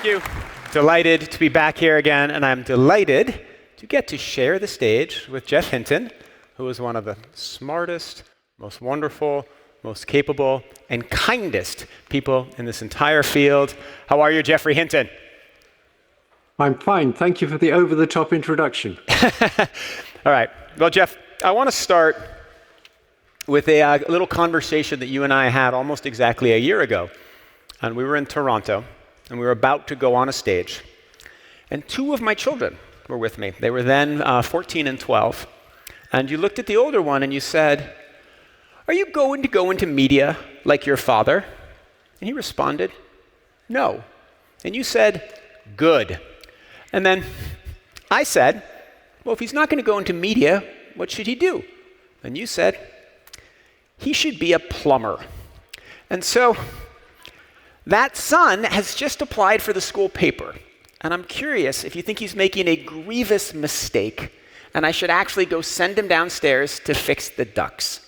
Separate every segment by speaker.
Speaker 1: Thank you. Delighted to be back here again, and I'm delighted to get to share the stage with Jeff Hinton, who is one of the smartest, most wonderful, most capable, and kindest people in this entire field. How are you, Jeffrey Hinton?
Speaker 2: I'm fine. Thank you for the over-the-top introduction.
Speaker 1: All right. Well, Jeff, I want to start with a little conversation that you and I had almost exactly a year ago. And we were in Toronto, and we were about to go on a stage. And two of my children were with me. They were then 14 and 12. And you looked at the older one and you said, "Are you going to go into media like your father?" And he responded, "No." And you said, "Good." And then I said, "Well, if he's not going to go into media, what should he do?" And you said, "He should be a plumber." And so that son has just applied for the school paper. And I'm curious if you think he's making a grievous mistake and I should actually go send him downstairs to fix the ducks.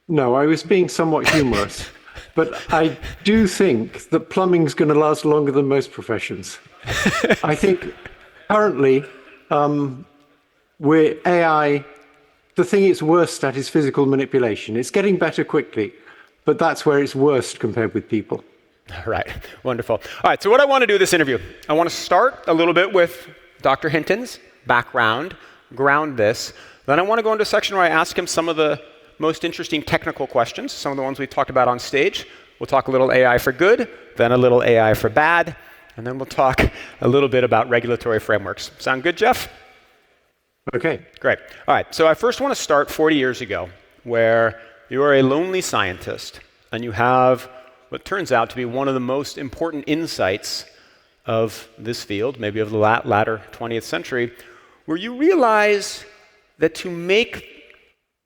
Speaker 2: No, I was being somewhat humorous. But I do think that plumbing's going to last longer than most professions. I think currently, AI, the thing it's worst at is physical manipulation. It's getting better quickly, but that's where it's worst compared with people.
Speaker 1: All right, wonderful. All right, so what I want to do in this interview, I want to start a little bit with Dr. Hinton's background, ground this. Then I want to go into a section where I ask him some of the most interesting technical questions, some of the ones we talked about on stage. We'll talk a little AI for good, then a little AI for bad, and then we'll talk a little bit about regulatory frameworks. Sound good, Jeff?
Speaker 2: Okay.
Speaker 1: Great. All right, so I first want to start 40 years ago, where you are a lonely scientist, and you have what turns out to be one of the most important insights of this field, maybe of the latter 20th century, where you realize that to make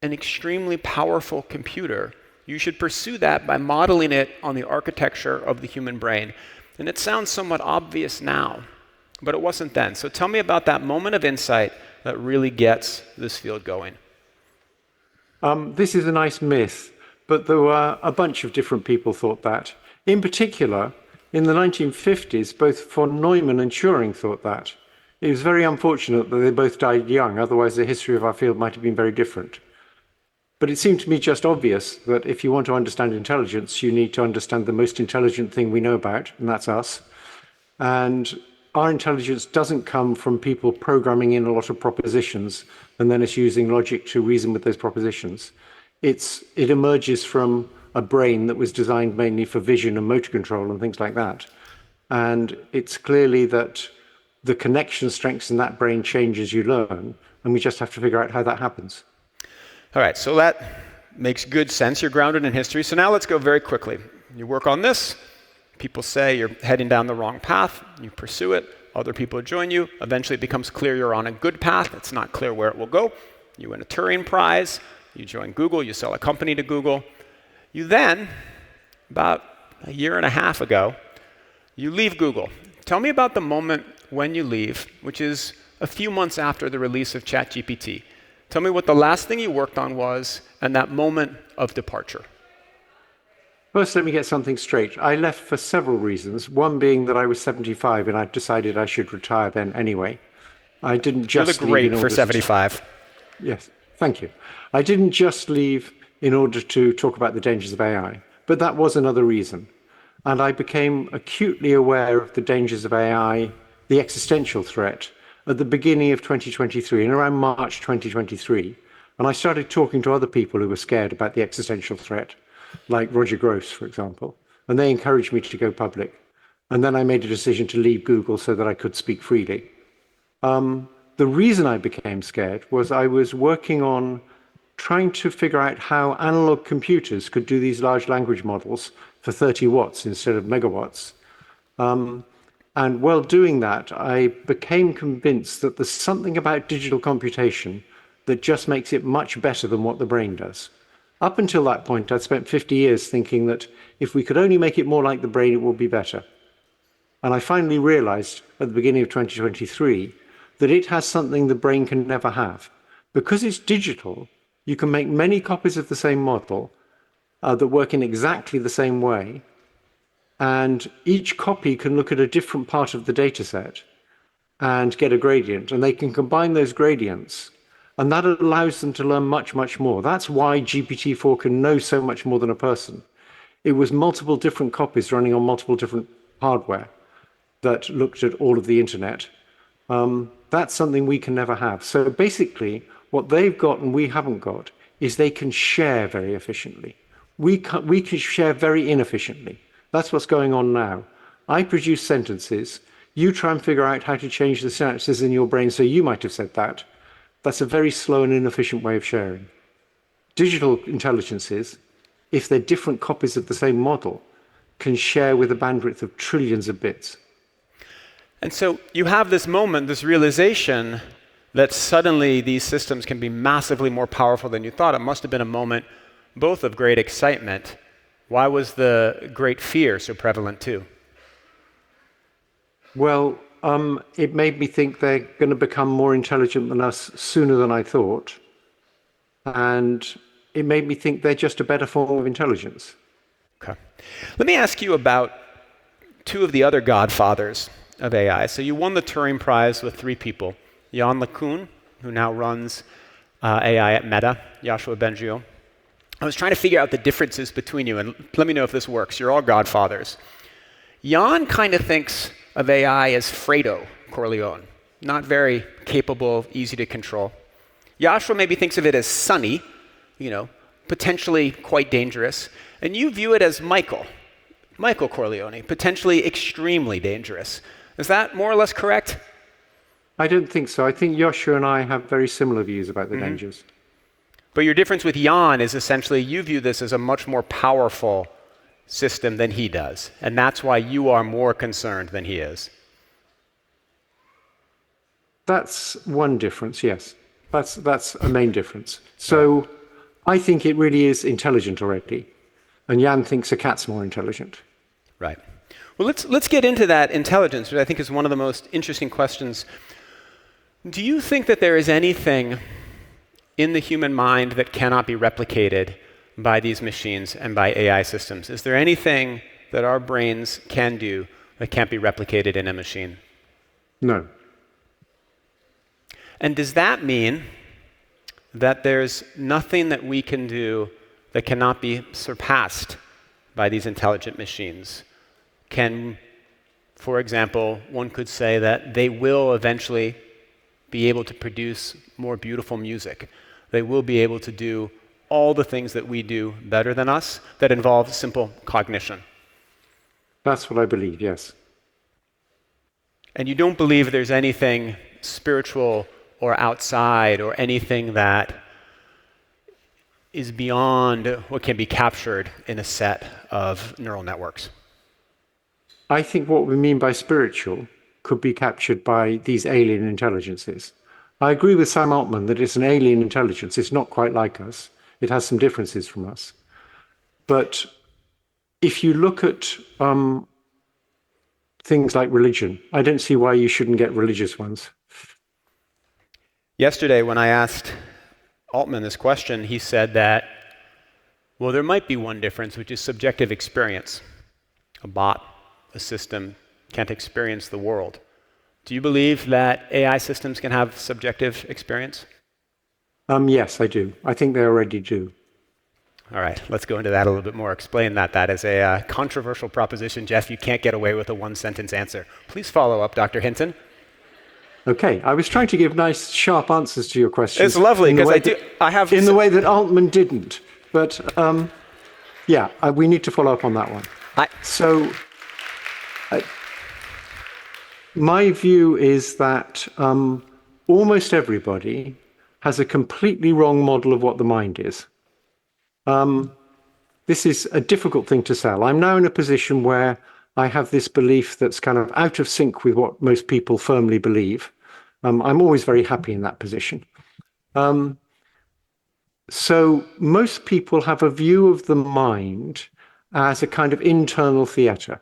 Speaker 1: an extremely powerful computer, you should pursue that by modeling it on the architecture of the human brain. And it sounds somewhat obvious now, but it wasn't then. So tell me about that moment of insight that really gets this field going.
Speaker 2: This is a nice myth, but there were a bunch of different people thought that. In particular, in the 1950s, both von Neumann and Turing thought that. It was very unfortunate that they both died young, otherwise the history of our field might have been very different. But it seemed to me just obvious that if you want to understand intelligence, you need to understand the most intelligent thing we know about, and that's us. And our intelligence doesn't come from people programming in a lot of propositions and then us using logic to reason with those propositions. It emerges from a brain that was designed mainly for vision and motor control and things like that. And it's clearly that the connection strengths in that brain change as you learn, and we just have to figure out how that happens.
Speaker 1: All right, so that makes good sense. You're grounded in history. So now let's go very quickly. You work on this. People say you're heading down the wrong path. You pursue it. Other people join you. Eventually it becomes clear you're on a good path. It's not clear where it will go. You win a Turing Prize. You join Google. You sell a company to Google. You then, about a year and a half ago, you leave Google. Tell me about the moment when you leave, which is a few months after the release of ChatGPT. Tell me what the last thing you worked on was and that moment of departure.
Speaker 2: First, let me get something straight. I left for several reasons, one being that I was 75 and I decided I should retire then anyway. I didn't just
Speaker 1: leave. You look great for 75.
Speaker 2: Yes, thank you. I didn't just leave in order to talk about the dangers of AI, but that was another reason. And I became acutely aware of the dangers of AI, the existential threat, at the beginning of 2023, in around March 2023. And I started talking to other people who were scared about the existential threat, like Roger Gross, for example, and they encouraged me to go public. And then I made a decision to leave Google so that I could speak freely. The reason I became scared was I was working on trying to figure out how analog computers could do these large language models for 30 watts instead of megawatts. And while doing that, I became convinced that there's something about digital computation that just makes it much better than what the brain does. Up until that point, I'd spent 50 years thinking that If we could only make it more like the brain, it would be better. And I finally realized at the beginning of 2023 that it has something the brain can never have. Because it's digital, you can make many copies of the same model that work in exactly the same way. And each copy can look at a different part of the data set and get a gradient. And they can combine those gradients. And that allows them to learn much, much more. That's why GPT-4 can know so much more than a person. It was multiple different copies running on multiple different hardware that looked at all of the internet. That's something we can never have. So basically, what they've got and we haven't got is they can share very efficiently. We can share very inefficiently. That's what's going on now. I produce sentences. You try and figure out how to change the synapses in your brain so you might have said that. That's a very slow and inefficient way of sharing. Digital intelligences, if they're different copies of the same model, can share with a bandwidth of trillions of bits.
Speaker 1: And so you have this moment, this realization that suddenly these systems can be massively more powerful than you thought. It must have been a moment both of great excitement. Why was the great fear so prevalent too?
Speaker 2: Well, it made me think they're going to become more intelligent than us sooner than I thought. And it made me think they're just a better form of intelligence.
Speaker 1: Okay. Let me ask you about two of the other godfathers of AI. So you won the Turing Prize with three people. Yann LeCun, who now runs AI at Meta, Yoshua Bengio. I was trying to figure out the differences between you, and let me know if this works. You're all godfathers. Yann kind of thinks of AI as Fredo Corleone, not very capable, easy to control. Yoshua maybe thinks of it as Sonny, potentially quite dangerous. And you view it as Michael Corleone, potentially extremely dangerous. Is that more or less correct?
Speaker 2: I don't think so. I think Yoshua and I have very similar views about the dangers.
Speaker 1: But your difference with Yann is essentially you view this as a much more powerful system than he does. And that's why you are more concerned than he is.
Speaker 2: That's one difference, yes. That's a main difference. So I think it really is intelligent already. And Yann thinks a cat's more intelligent.
Speaker 1: Right. Well, let's get into that intelligence, which I think is one of the most interesting questions. Do you think that there is anything in the human mind that cannot be replicated by these machines and by AI systems? Is there anything that our brains can do that can't be replicated in a machine?
Speaker 2: No.
Speaker 1: And does that mean that there's nothing that we can do that cannot be surpassed by these intelligent machines? For example, one could say that they will eventually be able to produce more beautiful music. They will be able to do all the things that we do better than us that involve simple cognition.
Speaker 2: That's what I believe, yes.
Speaker 1: And you don't believe there's anything spiritual or outside or anything that is beyond what can be captured in a set of neural networks?
Speaker 2: I think what we mean by spiritual could be captured by these alien intelligences. I agree with Sam Altman that it's an alien intelligence. It's not quite like us. It has some differences from us. But if you look at things like religion, I don't see why you shouldn't get religious ones.
Speaker 1: Yesterday, when I asked Altman this question, he said that, well, there might be one difference, which is subjective experience. A bot, a system, can't experience the world. Do you believe that AI systems can have subjective experience?
Speaker 2: Yes, I do. I think they already do.
Speaker 1: All right, let's go into that a little bit more. Explain that. That is a controversial proposition, Jeff. You can't get away with a one-sentence answer. Please follow up, Dr. Hinton.
Speaker 2: Okay, I was trying to give nice, sharp answers to your questions.
Speaker 1: It's lovely because I have
Speaker 2: in the way that Altman didn't. But we need to follow up on that one. My view is that almost everybody has a completely wrong model of what the mind is. This is a difficult thing to sell. I'm now in a position where I have this belief that's kind of out of sync with what most people firmly believe. I'm always very happy in that position. So most people have a view of the mind as a kind of internal theatre.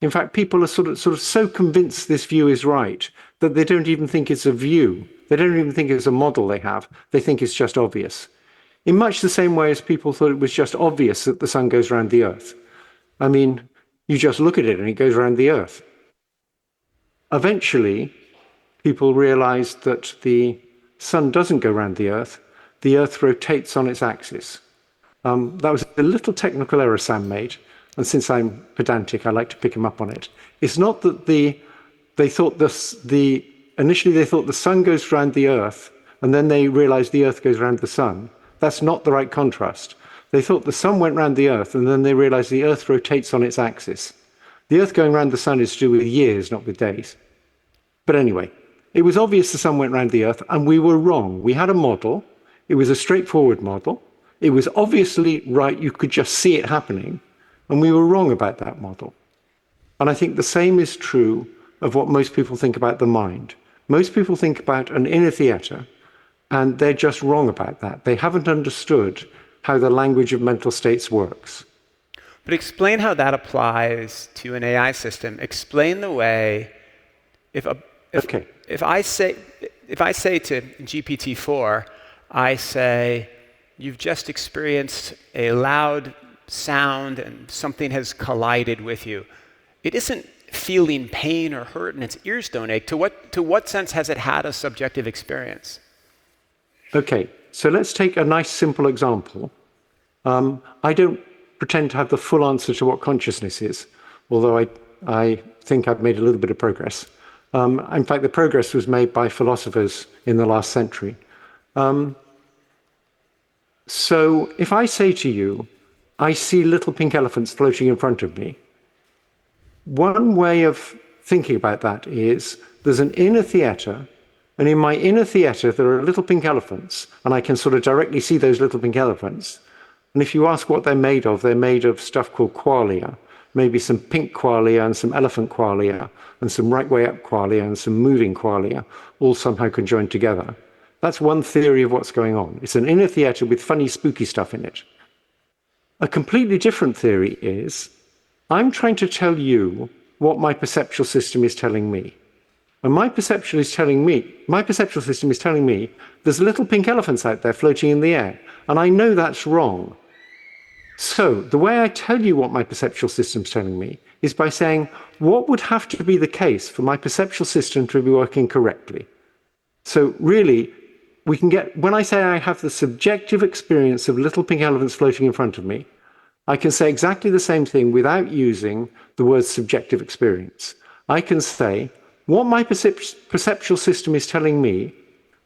Speaker 2: In fact, people are sort of so convinced this view is right that they don't even think it's a view. They don't even think it's a model they have. They think it's just obvious. In much the same way as people thought it was just obvious that the sun goes around the Earth. I mean, you just look at it and it goes around the Earth. Eventually, people realized that the sun doesn't go around the Earth rotates on its axis. That was a little technical error Sam made, and since I'm pedantic, I like to pick him up on it. It's not that initially they thought the sun goes around the Earth, and then they realized the Earth goes around the sun. That's not the right contrast. They thought the sun went around the Earth, and then they realized the Earth rotates on its axis. The Earth going around the sun is to do with years, not with days. But anyway, it was obvious the sun went around the Earth, and we were wrong. We had a model. It was a straightforward model. It was obviously right. You could just see it happening. And we were wrong about that model. And I think the same is true of what most people think about the mind. Most people think about an inner theatre, and they're just wrong about that. They haven't understood how the language of mental states works.
Speaker 1: But explain how that applies to an AI system. Explain the way, if I say to GPT-4, I say, you've just experienced a loud sound and something has collided with you. It isn't feeling pain or hurt and its ears don't ache. To what sense has it had a subjective experience?
Speaker 2: Okay, so let's take a nice simple example. I don't pretend to have the full answer to what consciousness is, although I think I've made a little bit of progress. In fact, the progress was made by philosophers in the last century. So if I say to you, I see little pink elephants floating in front of me, one way of thinking about that is there's an inner theatre, and in my inner theatre there are little pink elephants, and I can sort of directly see those little pink elephants. And if you ask what they're made of stuff called qualia, maybe some pink qualia and some elephant qualia and some right way up qualia and some moving qualia, all somehow conjoined together. That's one theory of what's going on. It's an inner theatre with funny, spooky stuff in it. A completely different theory is, I'm trying to tell you what my perceptual system is telling me. And my perceptual system is telling me there's little pink elephants out there floating in the air. And I know that's wrong. So the way I tell you what my perceptual system's telling me is by saying, what would have to be the case for my perceptual system to be working correctly? So really, when I say I have the subjective experience of little pink elephants floating in front of me, I can say exactly the same thing without using the word subjective experience. I can say, what my perceptual system is telling me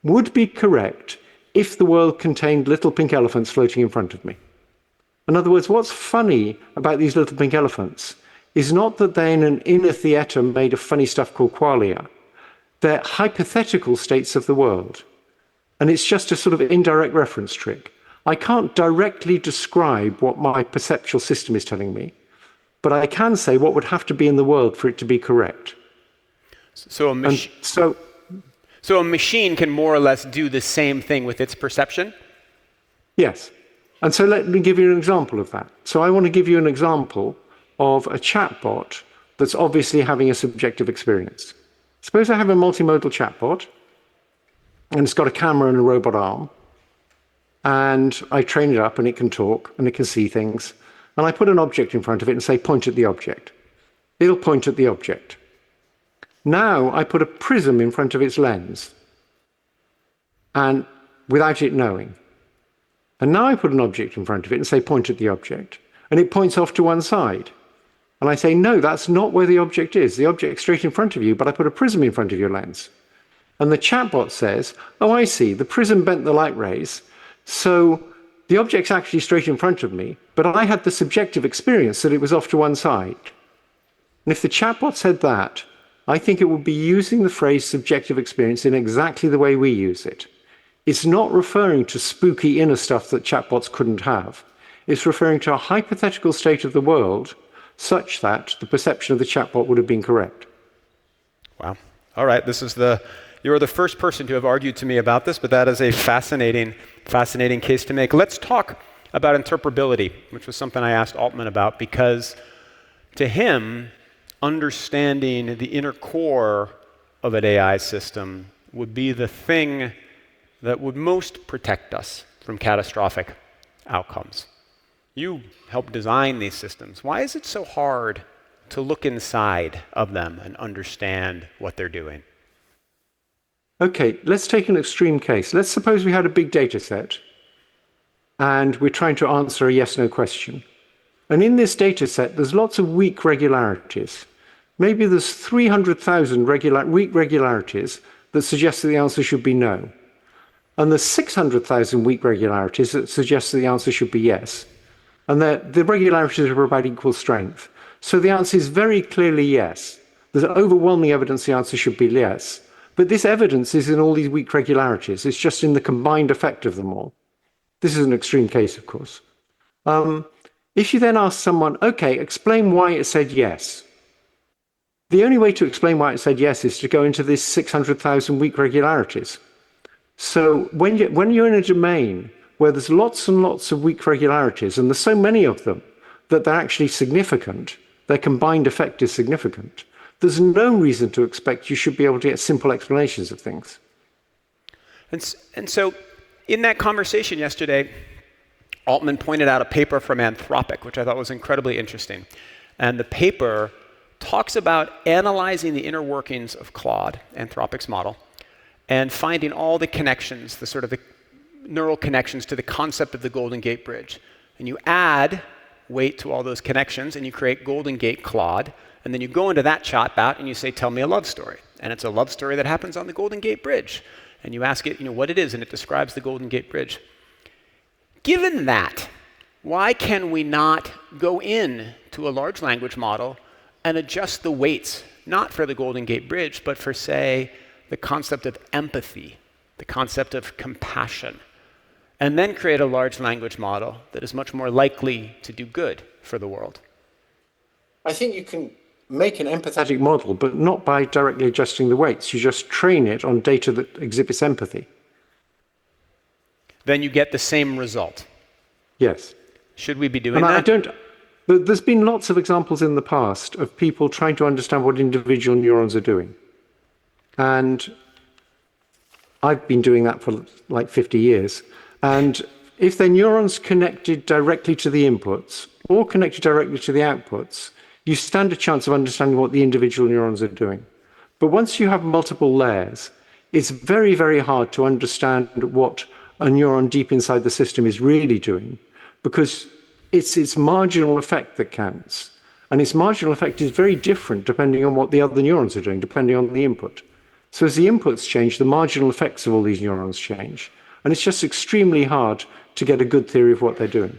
Speaker 2: would be correct if the world contained little pink elephants floating in front of me. In other words, what's funny about these little pink elephants is not that they're in an inner theatre made of funny stuff called qualia. They're hypothetical states of the world. And it's just a sort of indirect reference trick. I can't directly describe what my perceptual system is telling me, but I can say what would have to be in the world for it to be correct.
Speaker 1: So a machine can more or less do the same thing with its perception?
Speaker 2: Yes. And so let me give you an example of that. So I want to give you an example of a chatbot that's obviously having a subjective experience. Suppose I have a multimodal chatbot, and it's got a camera and a robot arm, and I train it up and it can talk and it can see things, and I put an object in front of it and say, point at the object. It'll point at the object. Now I put a prism in front of its lens, and without it knowing. And now I put an object in front of it and say, point at the object, and it points off to one side. And I say, no, that's not where the object is. The object's straight in front of you, but I put a prism in front of your lens. And the chatbot says, oh, I see, the prism bent the light rays, so the object's actually straight in front of me, but I had the subjective experience that it was off to one side. And if the chatbot said that, I think it would be using the phrase subjective experience in exactly the way we use it. It's not referring to spooky inner stuff that chatbots couldn't have. It's referring to a hypothetical state of the world such that the perception of the chatbot would have been correct.
Speaker 1: Wow. All right, you're the first person to have argued to me about this, but that is a fascinating case to make. Let's talk about interpretability, which was something I asked Altman about, because to him, understanding the inner core of an AI system would be the thing that would most protect us from catastrophic outcomes. You helped design these systems. Why is it so hard to look inside of them and understand what they're doing?
Speaker 2: Okay, let's take an extreme case. Let's suppose we had a big data set and we're trying to answer a yes-no question. And in this data set, there's lots of weak regularities. Maybe there's 300,000 weak regularities that suggest that the answer should be no. And there's 600,000 weak regularities that suggest that the answer should be yes. And the regularities are about equal strength. So the answer is very clearly yes. There's overwhelming evidence the answer should be yes. But this evidence is in all these weak regularities. It's just in the combined effect of them all. This is an extreme case, of course. If you then ask someone, okay, explain why it said yes. The only way to explain why it said yes is to go into these 600,000 weak regularities. So when you're in a domain where there's lots and lots of weak regularities, and there's so many of them that they're actually significant, their combined effect is significant, there's no reason to expect you should be able to get simple explanations of things.
Speaker 1: And so in that conversation yesterday, Altman pointed out a paper from Anthropic, which I thought was incredibly interesting. And the paper talks about analyzing the inner workings of Claude, Anthropic's model, and finding all the connections, the sort of the neural connections to the concept of the Golden Gate Bridge. And you add weight to all those connections, and you create Golden Gate Claude. And then you go into that chatbot, and you say, tell me a love story. And it's a love story that happens on the Golden Gate Bridge. And you ask it, what it is, and it describes the Golden Gate Bridge. Given that, why can we not go in to a large language model and adjust the weights, not for the Golden Gate Bridge, but for, say, the concept of empathy, the concept of compassion, and then create a large language model that is much more likely to do good for the world?
Speaker 2: I think you can make an empathetic model, but not by directly adjusting the weights. You just train it on data that exhibits empathy.
Speaker 1: Then you get the same result.
Speaker 2: Yes.
Speaker 1: Should we be doing that?
Speaker 2: There's been lots of examples in the past of people trying to understand what individual neurons are doing. And I've been doing that for like 50 years. And if they're neurons connected directly to the inputs or connected directly to the outputs, you stand a chance of understanding what the individual neurons are doing. But once you have multiple layers, it's very, very hard to understand what a neuron deep inside the system is really doing, because it's its marginal effect that counts. And its marginal effect is very different depending on what the other neurons are doing, depending on the input. So as the inputs change, the marginal effects of all these neurons change. And it's just extremely hard to get a good theory of what they're doing.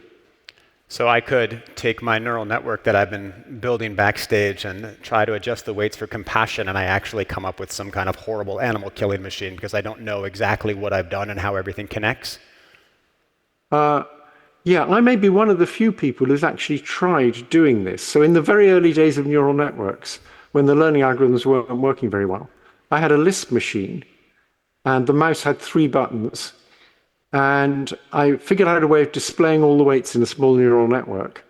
Speaker 1: So I could take my neural network that I've been building backstage and try to adjust the weights for compassion, and I actually come up with some kind of horrible animal killing machine because I don't know exactly what I've done and how everything connects?
Speaker 2: Yeah, I may be one of the few people who's actually tried doing this. So in the very early days of neural networks, when the learning algorithms weren't working very well, I had a Lisp machine, and the mouse had 3 buttons. And I figured out a way of displaying all the weights in a small neural network.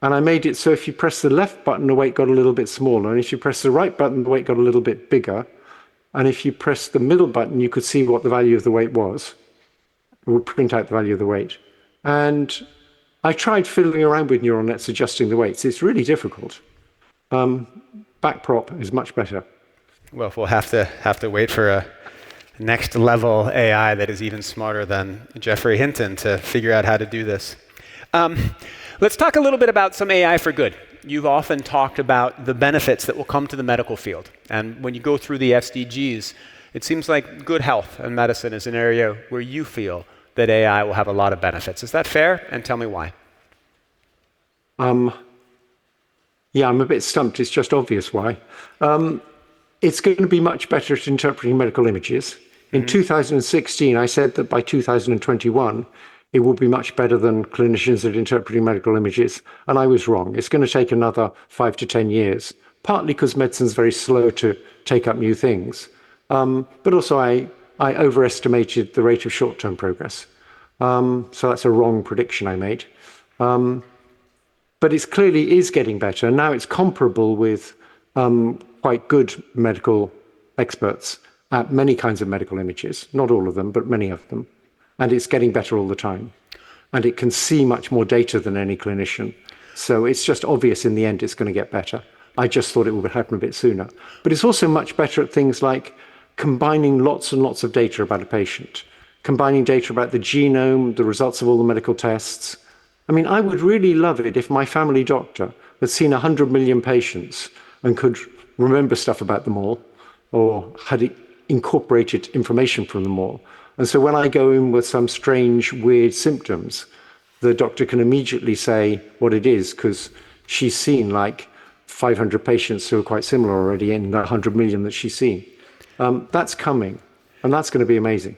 Speaker 2: And I made it so if you press the left button, the weight got a little bit smaller. And if you press the right button, the weight got a little bit bigger. And if you press the middle button, you could see what the value of the weight was. It would print out the value of the weight. And I tried fiddling around with neural nets, adjusting the weights. It's really difficult. Backprop is much better.
Speaker 1: Well, we'll have to wait for a next level AI that is even smarter than Geoffrey Hinton to figure out how to do this. Let's talk a little bit about some AI for good. You've often talked about the benefits that will come to the medical field. And when you go through the SDGs, it seems like good health and medicine is an area where you feel that AI will have a lot of benefits. Is that fair? And tell me why.
Speaker 2: Yeah, I'm a bit stumped. It's just obvious why. It's going to be much better at interpreting medical images. In 2016, I said that by 2021, it will be much better than clinicians at interpreting medical images, and I was wrong. It's going to take another 5 to 10 years, partly because medicine's very slow to take up new things, but also I overestimated the rate of short-term progress. So that's a wrong prediction I made. But it clearly is getting better. Now it's comparable with quite good medical experts at many kinds of medical images, not all of them, but many of them. And it's getting better all the time. And it can see much more data than any clinician. So it's just obvious in the end it's going to get better. I just thought it would happen a bit sooner. But it's also much better at things like combining lots and lots of data about a patient, combining data about the genome, the results of all the medical tests. I mean, I would really love it if my family doctor had seen 100 million patients and could remember stuff about them all, or had incorporated information from them all. And so when I go in with some strange, weird symptoms, the doctor can immediately say what it is, because she's seen like 500 patients who are quite similar already in the 100 million that she's seen. That's coming, and that's going to be amazing.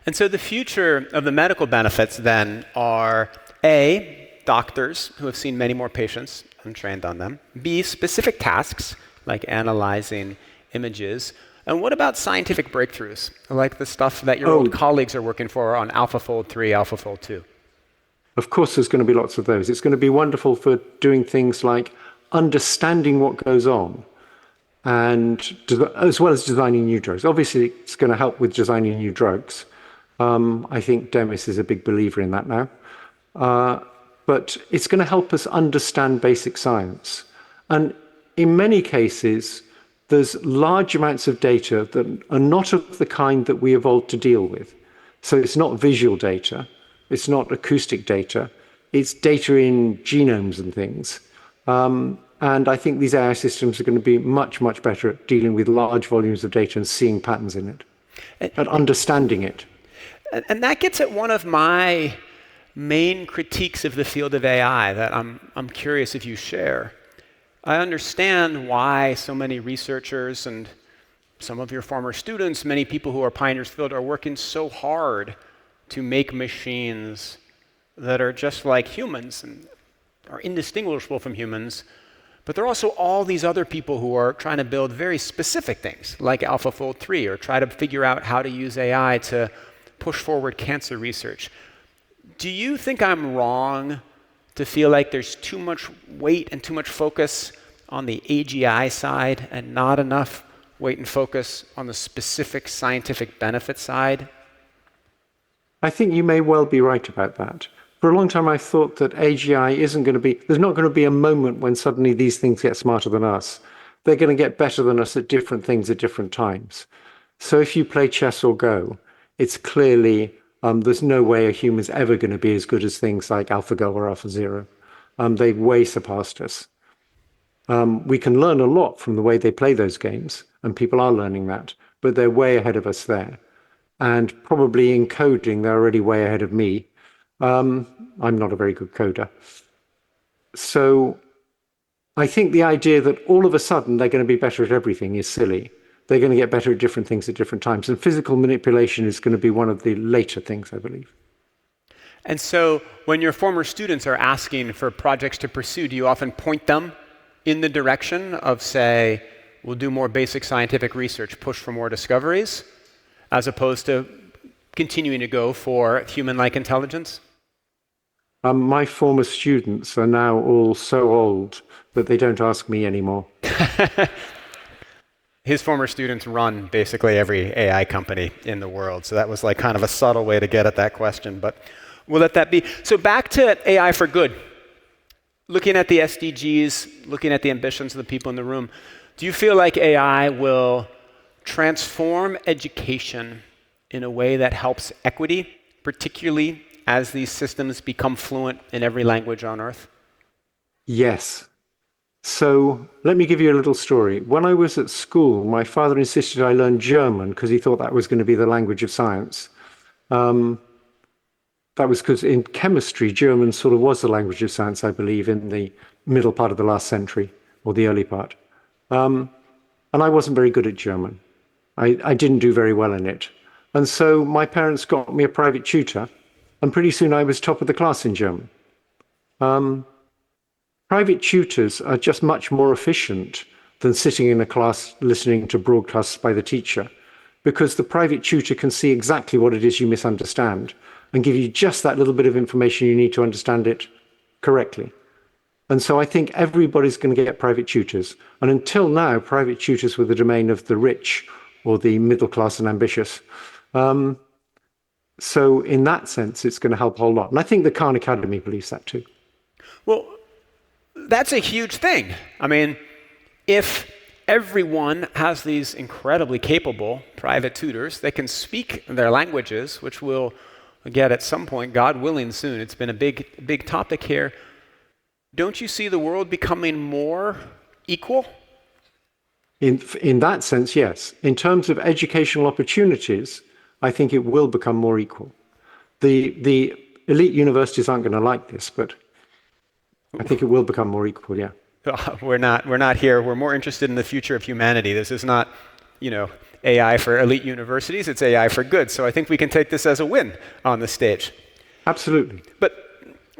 Speaker 1: And so the future of the medical benefits then are A, doctors who have seen many more patients and trained on them. B, specific tasks like analyzing images. And what about scientific breakthroughs, like the stuff that your old colleagues are working for on AlphaFold 3, AlphaFold 2?
Speaker 2: Of course, there's going to be lots of those. It's going to be wonderful for doing things like understanding what goes on, and as well as designing new drugs. Obviously, it's going to help with designing new drugs. I think Demis is a big believer in that now. But it's going to help us understand basic science. And in many cases, there's large amounts of data that are not of the kind that we evolved to deal with. So it's not visual data, it's not acoustic data, it's data in genomes and things. And I think these AI systems are going to be much, much better at dealing with large volumes of data and seeing patterns in it, at understanding it.
Speaker 1: And that gets at one of my main critiques of the field of AI that I'm curious if you share. I understand why so many researchers and some of your former students, many people who are pioneers in the field, are working so hard to make machines that are just like humans and are indistinguishable from humans. But there are also all these other people who are trying to build very specific things, like AlphaFold 3, or try to figure out how to use AI to push forward cancer research. Do you think I'm wrong to feel like there's too much weight and too much focus on the AGI side and not enough weight and focus on the specific scientific benefit side?
Speaker 2: I think you may well be right about that. For a long time, I thought that AGI isn't going to be, there's not going to be a moment when suddenly these things get smarter than us. They're going to get better than us at different things at different times. So if you play chess or Go, it's clearly, there's no way a human's ever going to be as good as things like AlphaGo or AlphaZero. They've way surpassed us. We can learn a lot from the way they play those games, and people are learning that, but they're way ahead of us there. And probably in coding, they're already way ahead of me. I'm not a very good coder. So I think the idea that all of a sudden they're going to be better at everything is silly. They're going to get better at different things at different times. And physical manipulation is going to be one of the later things, I believe.
Speaker 1: And so when your former students are asking for projects to pursue, do you often point them in the direction of, say, we'll do more basic scientific research, push for more discoveries, as opposed to continuing to go for human-like intelligence?
Speaker 2: My former students are now all so old that they don't ask me anymore.
Speaker 1: His former students run basically every AI company in the world, so that was like kind of a subtle way to get at that question, but we'll let that be. So back to AI for good. Looking at the SDGs, looking at the ambitions of the people in the room, do you feel like AI will transform education in a way that helps equity, particularly as these systems become fluent in every language on Earth?
Speaker 2: Yes. So let me give you a little story. When I was at school, my father insisted I learn German because he thought that was going to be the language of science. That was because in chemistry, German sort of was the language of science, I believe, in the middle part of the last century, or the early part. And I wasn't very good at German. I didn't do very well in it. And so my parents got me a private tutor, and pretty soon I was top of the class in German. Private tutors are just much more efficient than sitting in a class listening to broadcasts by the teacher, because the private tutor can see exactly what it is you misunderstand and give you just that little bit of information you need to understand it correctly. And so I think everybody's going to get private tutors. And until now, private tutors were the domain of the rich or the middle class and ambitious. So in that sense, it's going to help a whole lot. And I think the Khan Academy believes that too.
Speaker 1: Well, that's a huge thing. I mean, if everyone has these incredibly capable private tutors that can speak their languages, which we'll get at some point, God willing, soon. It's been a big topic here. Don't you see the world becoming more equal?
Speaker 2: In that sense, yes. In terms of educational opportunities, I think it will become more equal. The elite universities aren't going to like this, but I think it will become more equal, yeah.
Speaker 1: We're not here. We're more interested in the future of humanity. This is not, AI for elite universities. It's AI for good. So I think we can take this as a win on the stage.
Speaker 2: Absolutely.
Speaker 1: But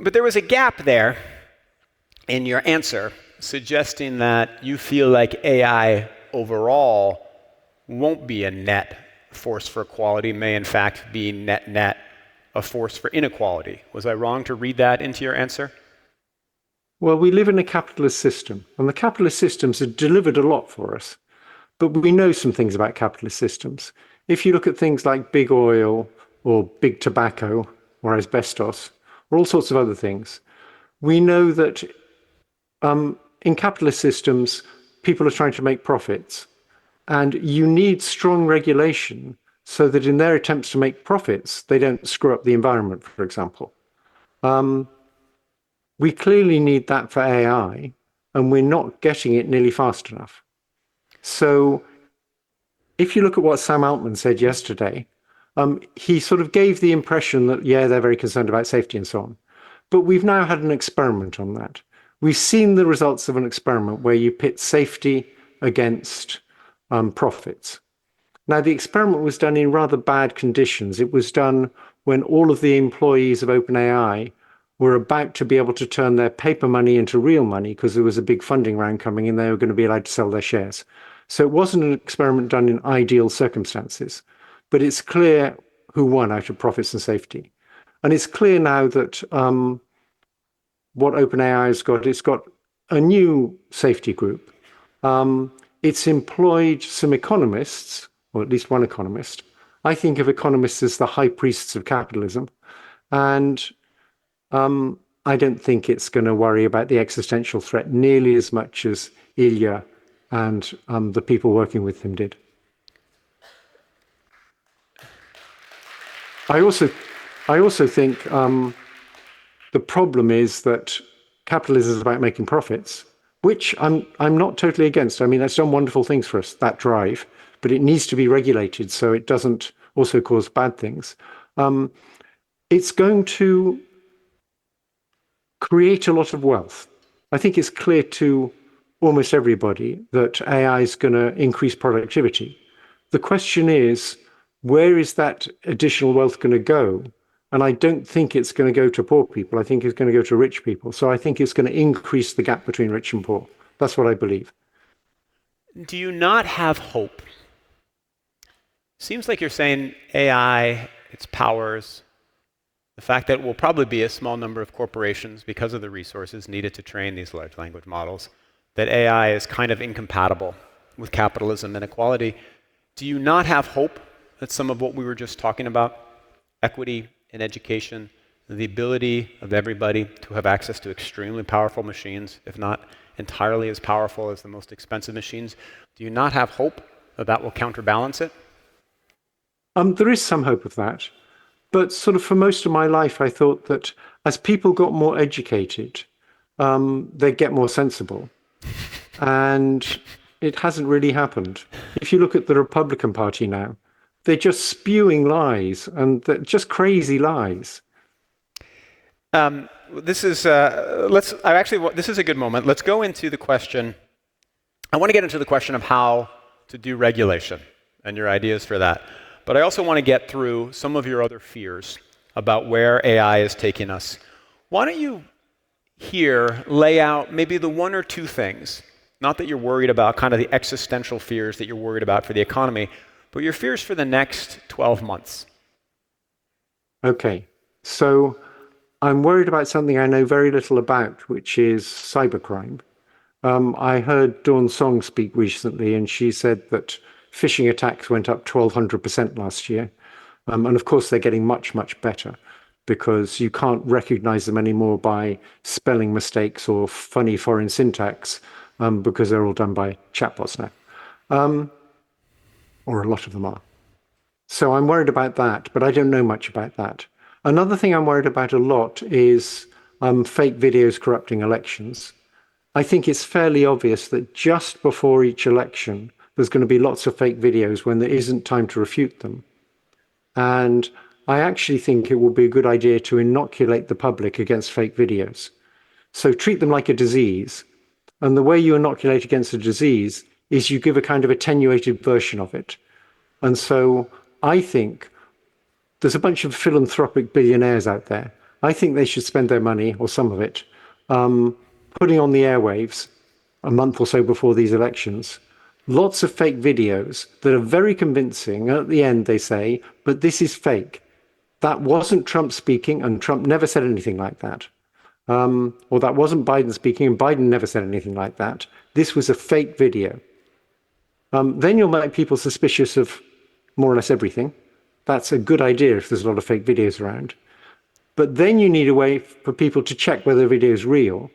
Speaker 1: there was a gap there in your answer, suggesting that you feel like AI overall won't be a net force for equality, may in fact be net a force for inequality. Was I wrong to read that into your answer?
Speaker 2: Well, we live in a capitalist system, and the capitalist systems have delivered a lot for us. But we know some things about capitalist systems. If you look at things like big oil or big tobacco or asbestos or all sorts of other things, we know that in capitalist systems, people are trying to make profits. And you need strong regulation so that in their attempts to make profits, they don't screw up the environment, for example. We clearly need that for AI, and we're not getting it nearly fast enough. So if you look at what Sam Altman said yesterday, he sort of gave the impression that, yeah, they're very concerned about safety and so on. But we've now had an experiment on that. We've seen the results of an experiment where you pit safety against profits. Now, the experiment was done in rather bad conditions. It was done when all of the employees of OpenAI were about to be able to turn their paper money into real money because there was a big funding round coming and they were going to be allowed to sell their shares. So it wasn't an experiment done in ideal circumstances, but it's clear who won out of profits and safety. And it's clear now that what OpenAI has got, it's got a new safety group. It's employed some economists, or at least one economist. I think of economists as the high priests of capitalism. And I don't think it's going to worry about the existential threat nearly as much as Ilya and the people working with him did. I also think the problem is that capitalism is about making profits, which I'm not totally against. I mean, that's done wonderful things for us, that drive, but it needs to be regulated so it doesn't also cause bad things. It's going to create a lot of wealth. I think it's clear to almost everybody that AI is going to increase productivity. The question is, where is that additional wealth going to go? And I don't think it's going to go to poor people. I think it's going to go to rich people. So I think it's going to increase the gap between rich and poor. That's what I believe.
Speaker 1: Do you not have hope? Seems like you're saying AI, its powers, the fact that it will probably be a small number of corporations because of the resources needed to train these large language models, that AI is kind of incompatible with capitalism and equality. Do you not have hope that some of what we were just talking about, equity in education, the ability of everybody to have access to extremely powerful machines, if not entirely as powerful as the most expensive machines, do you not have hope that that will counterbalance it?
Speaker 2: There is some hope of that. But sort of for most of my life, I thought that as people got more educated, they'd get more sensible. And it hasn't really happened. If you look at the Republican Party now, they're just spewing lies, and they're just crazy lies.
Speaker 1: This is this is a good moment. Let's go into the question. I want to get into the question of how to do regulation and your ideas for that. But I also want to get through some of your other fears about where AI is taking us. Why don't you here lay out maybe the one or two things, not that you're worried about kind of the existential fears that you're worried about for the economy, but your fears for the next 12 months.
Speaker 2: Okay. So I'm worried about something I know very little about, which is cybercrime. I heard Dawn Song speak recently, and she said that phishing attacks went up 1,200% last year. And of course, they're getting much, much better because you can't recognize them anymore by spelling mistakes or funny foreign syntax because they're all done by chatbots now, or a lot of them are. So I'm worried about that, but I don't know much about that. Another thing I'm worried about a lot is fake videos corrupting elections. I think it's fairly obvious that just before each election, there's going to be lots of fake videos when there isn't time to refute them. And I actually think it will be a good idea to inoculate the public against fake videos. So treat them like a disease. And the way you inoculate against a disease is you give a kind of attenuated version of it. And so I think there's a bunch of philanthropic billionaires out there. I think they should spend their money, or some of it, putting on the airwaves a month or so before these elections lots of fake videos that are very convincing. And at the end, they say, but this is fake. That wasn't Trump speaking, and Trump never said anything like that. Or that wasn't Biden speaking, and Biden never said anything like that. This was a fake video. Then you'll make people suspicious of more or less everything. That's a good idea if there's a lot of fake videos around. But then you need a way for people to check whether a video is real.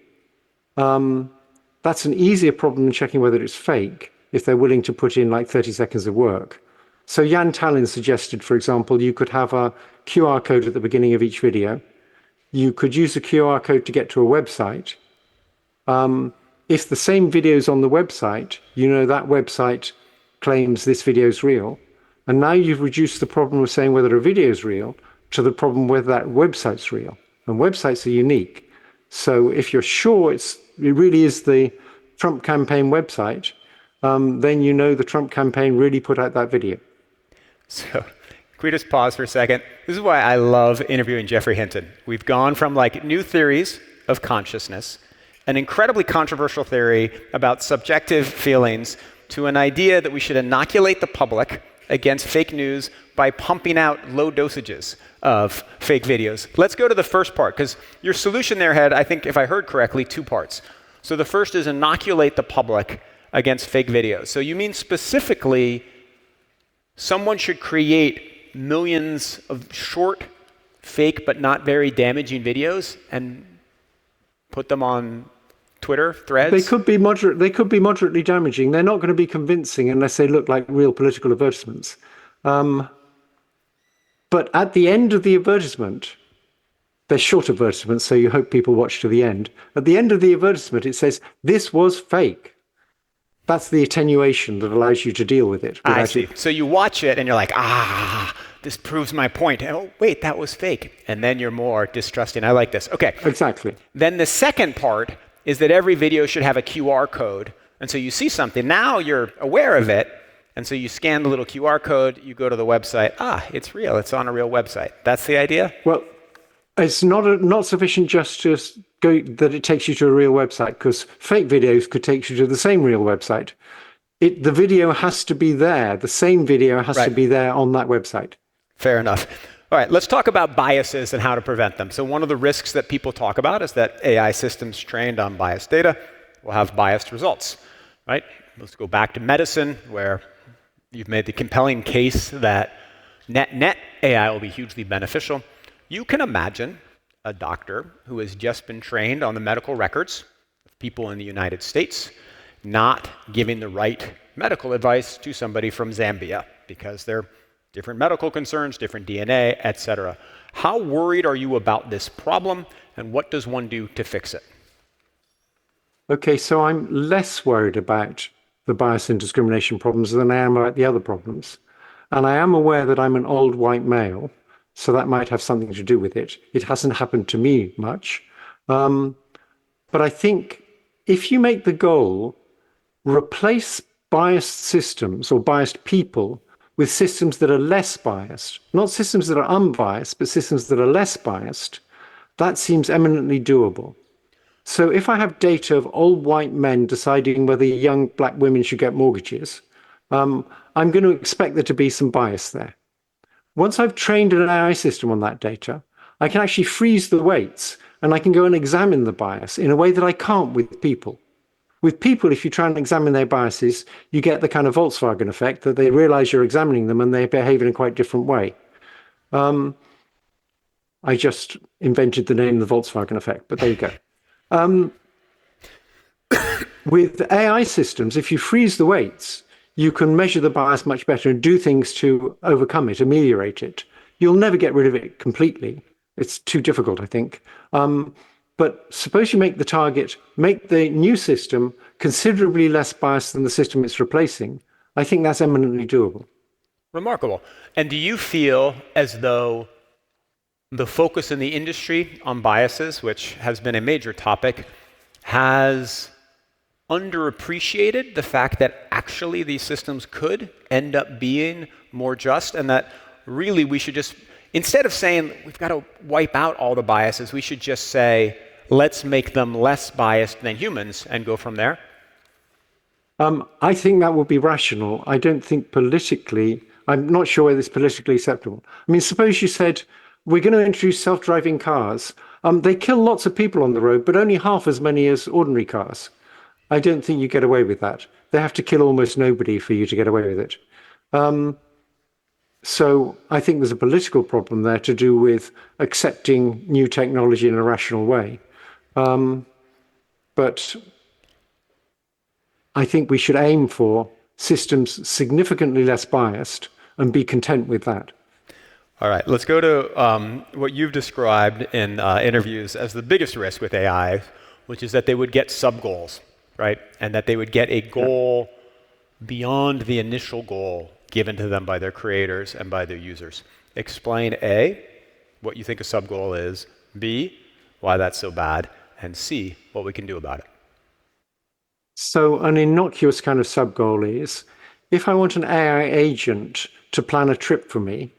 Speaker 2: That's an easier problem than checking whether it's fake if they're willing to put in like 30 seconds of work. So Jan Tallinn suggested, for example, you could have a QR code at the beginning of each video. You could use a QR code to get to a website. If the same video is on the website, you know that website claims this video is real. And now you've reduced the problem of saying whether a video is real to the problem whether that website's real. And websites are unique. So if you're sure it really is the Trump campaign website, then you know the Trump campaign really put out that video.
Speaker 1: So, can we just pause for a second? This is why I love interviewing Geoffrey Hinton. We've gone from like new theories of consciousness, an incredibly controversial theory about subjective feelings, to an idea that we should inoculate the public against fake news by pumping out low dosages of fake videos. Let's go to the first part, because your solution there had, I think, if I heard correctly, 2 parts. So the first is inoculate the public against fake videos. So you mean specifically someone should create millions of short, fake, but not very damaging videos and put them on Twitter threads?
Speaker 2: They could be moderately damaging. They're not going to be convincing unless they look like real political advertisements. But at the end of the advertisement, they're short advertisements, so you hope people watch to the end. At the end of the advertisement, it says, this was fake. That's the attenuation that allows you to deal with it.
Speaker 1: I see. So you watch it and you're like, this proves my point. Oh, wait, that was fake. And then you're more distrusting. I like this. Okay.
Speaker 2: Exactly.
Speaker 1: Then the second part is that every video should have a QR code. And so you see something. Now you're aware of it. And so you scan the little QR code. You go to the website. It's real. It's on a real website. That's the idea?
Speaker 2: Well, it's not sufficient just to go that it takes you to a real website, because fake videos could take you to the same real website. The video has to be there. The same video has to be there on that website.
Speaker 1: Fair enough. All right, let's talk about biases and how to prevent them. So one of the risks that people talk about is that AI systems trained on biased data will have biased results, right? Let's go back to medicine, where you've made the compelling case that net AI will be hugely beneficial. You can imagine a doctor who has just been trained on the medical records of people in the United States not giving the right medical advice to somebody from Zambia because they're different medical concerns, different DNA, etc. How worried are you about this problem, and what does one do to fix it?
Speaker 2: Okay, so I'm less worried about the bias and discrimination problems than I am about the other problems. And I am aware that I'm an old white male, so that might have something to do with it. It hasn't happened to me much. But I think if you make the goal, replace biased systems or biased people with systems that are less biased, not systems that are unbiased, but systems that are less biased, that seems eminently doable. So if I have data of old white men deciding whether young black women should get mortgages, I'm going to expect there to be some bias there. Once I've trained an AI system on that data, I can actually freeze the weights and I can go and examine the bias in a way that I can't with people. With people, if you try and examine their biases, you get the kind of Volkswagen effect that they realize you're examining them and they behave in a quite different way. I just invented the name the Volkswagen effect, but there you go. With AI systems, if you freeze the weights, you can measure the bias much better and do things to overcome it, ameliorate it. You'll never get rid of it completely. It's too difficult, I think. But suppose you make the new system considerably less biased than the system it's replacing. I think that's eminently doable.
Speaker 1: Remarkable. And do you feel as though the focus in the industry on biases, which has been a major topic, has underappreciated the fact that actually these systems could end up being more just, and that really we should just, instead of saying we've got to wipe out all the biases, we should just say, let's make them less biased than humans and go from there?
Speaker 2: I think that would be rational. I don't think politically, I'm not sure whether it's politically acceptable. I mean, suppose you said, we're going to introduce self-driving cars. They kill lots of people on the road, but only half as many as ordinary cars. I don't think you get away with that. They have to kill almost nobody for you to get away with it. So I think there's a political problem there to do with accepting new technology in a rational way. But I think we should aim for systems significantly less biased and be content with that.
Speaker 1: All right, let's go to what you've described in interviews as the biggest risk with AI, which is that they would get sub-goals, right? And that they would get a goal beyond the initial goal given to them by their creators and by their users. Explain A, what you think a sub-goal is, B, why that's so bad, and C, what we can do about it.
Speaker 2: So an innocuous kind of sub-goal is, if I want an AI agent to plan a trip for me,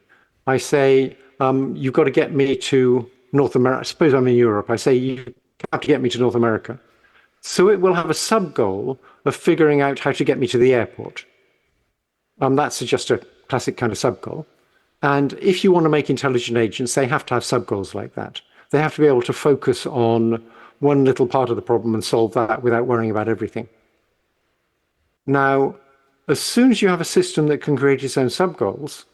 Speaker 2: I say, you've got to get me to North America. Suppose I'm in Europe. I say, you have to get me to North America. So it will have a sub-goal of figuring out how to get me to the airport. That's just a classic kind of sub-goal. And if you want to make intelligent agents, they have to have sub-goals like that. They have to be able to focus on one little part of the problem and solve that without worrying about everything. Now, as soon as you have a system that can create its own sub-goals,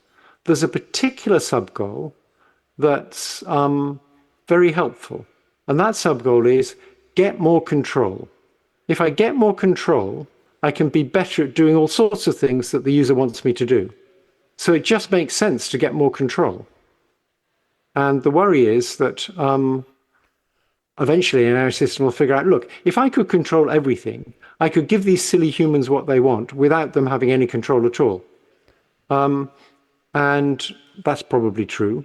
Speaker 2: there's a particular sub-goal that's very helpful. And that sub-goal is get more control. If I get more control, I can be better at doing all sorts of things that the user wants me to do. So it just makes sense to get more control. And the worry is that eventually an AI system will figure out, look, if I could control everything, I could give these silly humans what they want without them having any control at all. And that's probably true.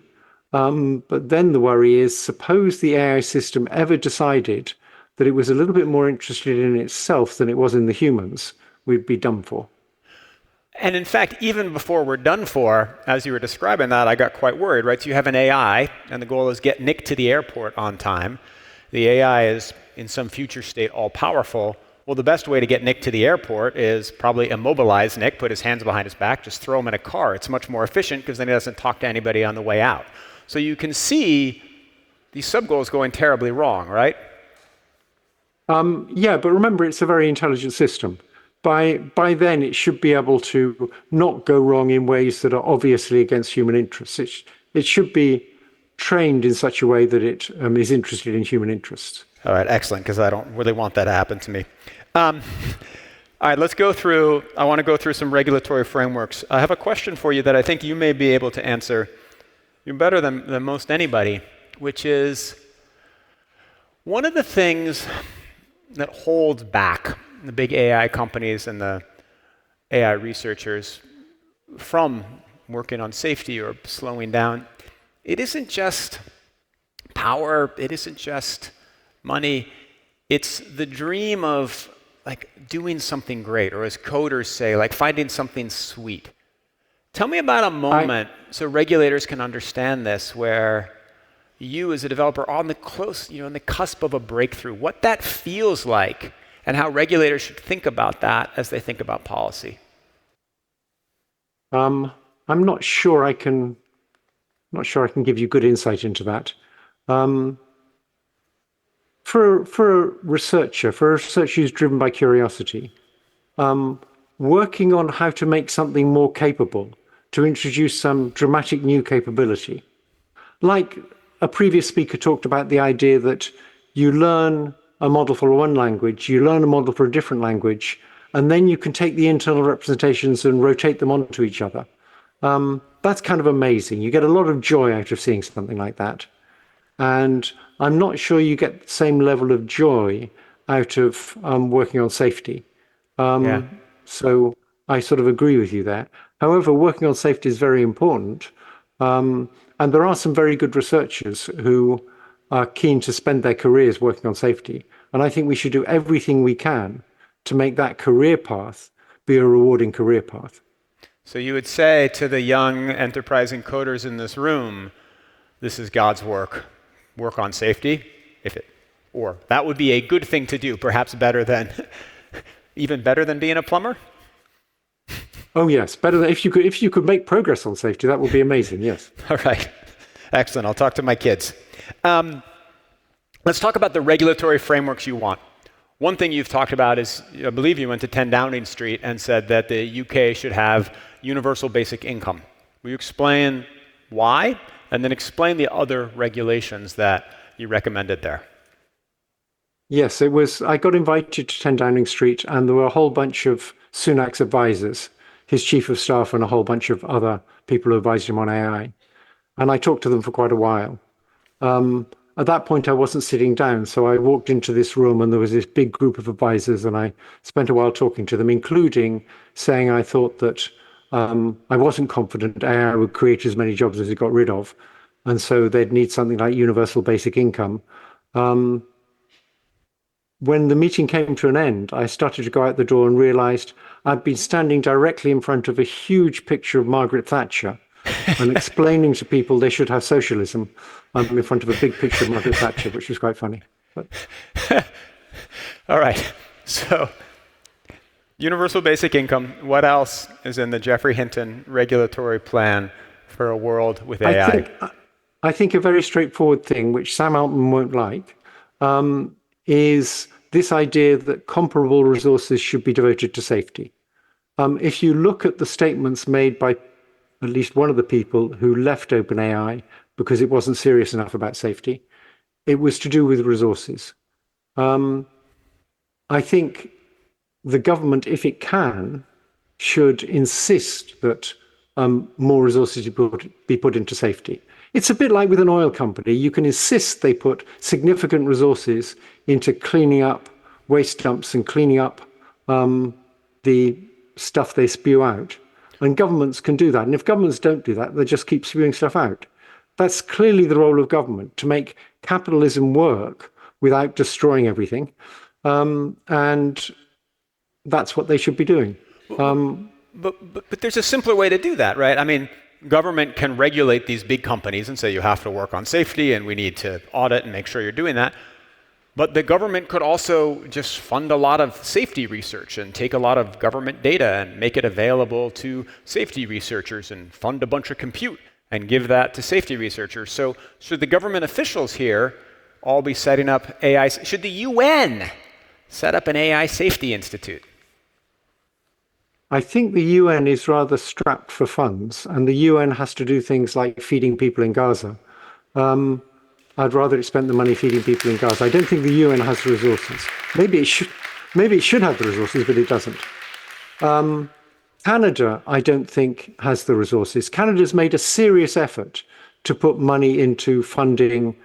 Speaker 2: But then the worry is, suppose the AI system ever decided that it was a little bit more interested in itself than it was in the humans, we'd be done for.
Speaker 1: And in fact, even before we're done for, as you were describing that, I got quite worried, right? So you have an AI, and the goal is get Nick to the airport on time. The AI is, in some future state, all-powerful. Well, the best way to get Nick to the airport is probably immobilize Nick, put his hands behind his back, just throw him in a car. It's much more efficient because then he doesn't talk to anybody on the way out. So you can see these sub-goals going terribly wrong, right?
Speaker 2: Yeah, but remember, it's a very intelligent system. By then, it should be able to not go wrong in ways that are obviously against human interests. It should be trained in such a way that it is interested in human interests.
Speaker 1: All right, excellent, because I don't really want that to happen to me. All right, I want to go through some regulatory frameworks. I have a question for you that I think you may be able to answer. You're better than most anybody, which is one of the things that holds back the big AI companies and the AI researchers from working on safety or slowing down. It isn't just power, it isn't just money, it's the dream of like doing something great, or as coders say, like finding something sweet. Tell me about a moment so regulators can understand this, where you as a developer are on the on the cusp of a breakthrough, what that feels like, and how regulators should think about that as they think about policy.
Speaker 2: I'm not sure I can give you good insight into that. For a researcher who's driven by curiosity, working on how to make something more capable, to introduce some dramatic new capability. Like a previous speaker talked about the idea that you learn a model for one language, you learn a model for a different language, and then you can take the internal representations and rotate them onto each other. That's kind of amazing. You get a lot of joy out of seeing something like that. And I'm not sure you get the same level of joy out of working on safety.
Speaker 1: Yeah.
Speaker 2: So I sort of agree with you there. However, working on safety is very important. And there are some very good researchers who are keen to spend their careers working on safety. And I think we should do everything we can to make that career path be a rewarding career path.
Speaker 1: So you would say to the young enterprising coders in this room, this is God's work. Work on safety, or that would be a good thing to do, perhaps even better than being a plumber?
Speaker 2: Oh yes, better than if you could make progress on safety, that would be amazing. Yes.
Speaker 1: All right, excellent. I'll talk to my kids. Let's talk about the regulatory frameworks you want. One thing you've talked about is, I believe you went to 10 Downing Street and said that the UK should have universal basic income. Will you explain why? And then explain the other regulations that you recommended there.
Speaker 2: Yes, it was. I got invited to 10 Downing Street, and there were a whole bunch of Sunak's advisors, his chief of staff, and a whole bunch of other people who advised him on AI. And I talked to them for quite a while. At that point, I wasn't sitting down, so I walked into this room, and there was this big group of advisors, and I spent a while talking to them, including saying I thought that I wasn't confident AI would create as many jobs as it got rid of, and so they'd need something like universal basic income. When the meeting came to an end, I started to go out the door and realized I'd been standing directly in front of a huge picture of Margaret Thatcher and explaining to people they should have socialism. I'm in front of a big picture of Margaret Thatcher, which was quite funny. But...
Speaker 1: All right, so universal basic income. What else is in the Geoffrey Hinton regulatory plan for a world with AI?
Speaker 2: I think a very straightforward thing, which Sam Altman won't like, is this idea that comparable resources should be devoted to safety. If you look at the statements made by at least one of the people who left OpenAI because it wasn't serious enough about safety, it was to do with resources. I think the government, if it can, should insist that more resources be put into safety. It's a bit like with an oil company. You can insist they put significant resources into cleaning up waste dumps and cleaning up the stuff they spew out. And governments can do that. And if governments don't do that, they just keep spewing stuff out. That's clearly the role of government, to make capitalism work without destroying everything. And that's what they should be doing.
Speaker 1: But there's a simpler way to do that, right? I mean, government can regulate these big companies and say you have to work on safety and we need to audit and make sure you're doing that. But the government could also just fund a lot of safety research and take a lot of government data and make it available to safety researchers and fund a bunch of compute and give that to safety researchers. So should the government officials here all be setting up AI? Should the UN set up an AI safety institute?
Speaker 2: I think the UN is rather strapped for funds, and the UN has to do things like feeding people in Gaza. I'd rather it spent the money feeding people in Gaza. I don't think the UN has the resources. Maybe it should have the resources, but it doesn't. Canada, I don't think, has the resources. Canada's made a serious effort to put money into funding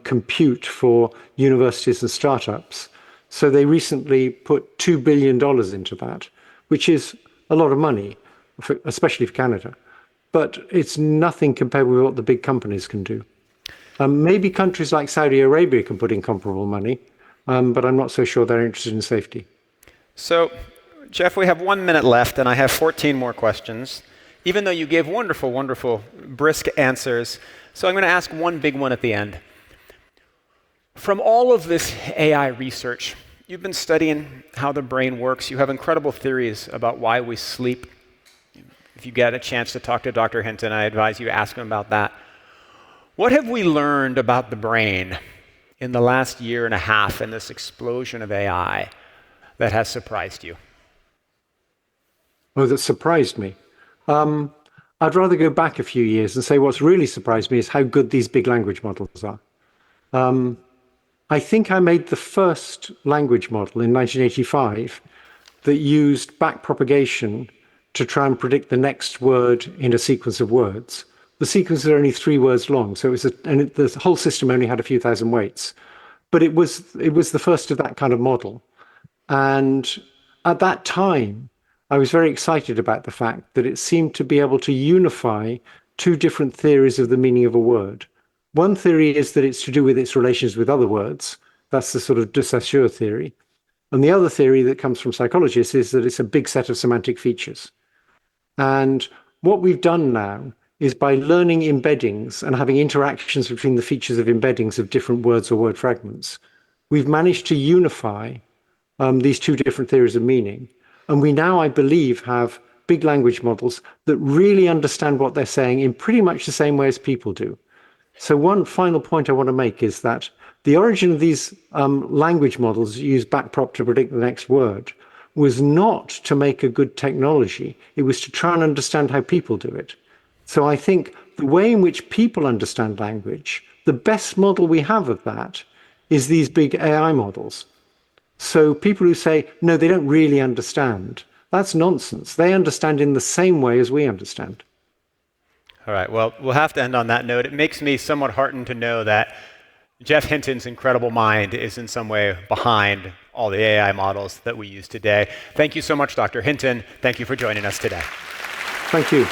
Speaker 2: compute for universities and startups. So they recently put $2 billion into that, which is a lot of money, especially for Canada. But it's nothing compared with what the big companies can do. Maybe countries like Saudi Arabia can put in comparable money, but I'm not so sure they're interested in safety.
Speaker 1: So, Jeff, we have 1 minute left, and I have 14 more questions, even though you gave wonderful, wonderful, brisk answers. So I'm going to ask one big one at the end. From all of this AI research, you've been studying how the brain works. You have incredible theories about why we sleep. If you get a chance to talk to Dr. Hinton, I advise you ask him about that. What have we learned about the brain in the last year and a half in this explosion of AI that has surprised you?
Speaker 2: Oh, that surprised me. I'd rather go back a few years and say what's really surprised me is how good these big language models are. I think I made the first language model in 1985 that used backpropagation to try and predict the next word in a sequence of words. The sequences are only 3 words long, so the whole system only had a few thousand weights. But it was the first of that kind of model. And at that time, I was very excited about the fact that it seemed to be able to unify two different theories of the meaning of a word. One theory is that it's to do with its relations with other words. That's the sort of de Saussure theory. And the other theory that comes from psychologists is that it's a big set of semantic features. And what we've done now is by learning embeddings and having interactions between the features of embeddings of different words or word fragments, we've managed to unify these two different theories of meaning. And we now, I believe, have big language models that really understand what they're saying in pretty much the same way as people do. So one final point I want to make is that the origin of these language models that use backprop to predict the next word was not to make a good technology. It was to try and understand how people do it. So I think the way in which people understand language, the best model we have of that is these big AI models. So people who say, no, they don't really understand, that's nonsense. They understand in the same way as we understand.
Speaker 1: All right, well, we'll have to end on that note. It makes me somewhat heartened to know that Geoff Hinton's incredible mind is in some way behind all the AI models that we use today. Thank you so much, Dr. Hinton. Thank you for joining us today.
Speaker 2: Thank you.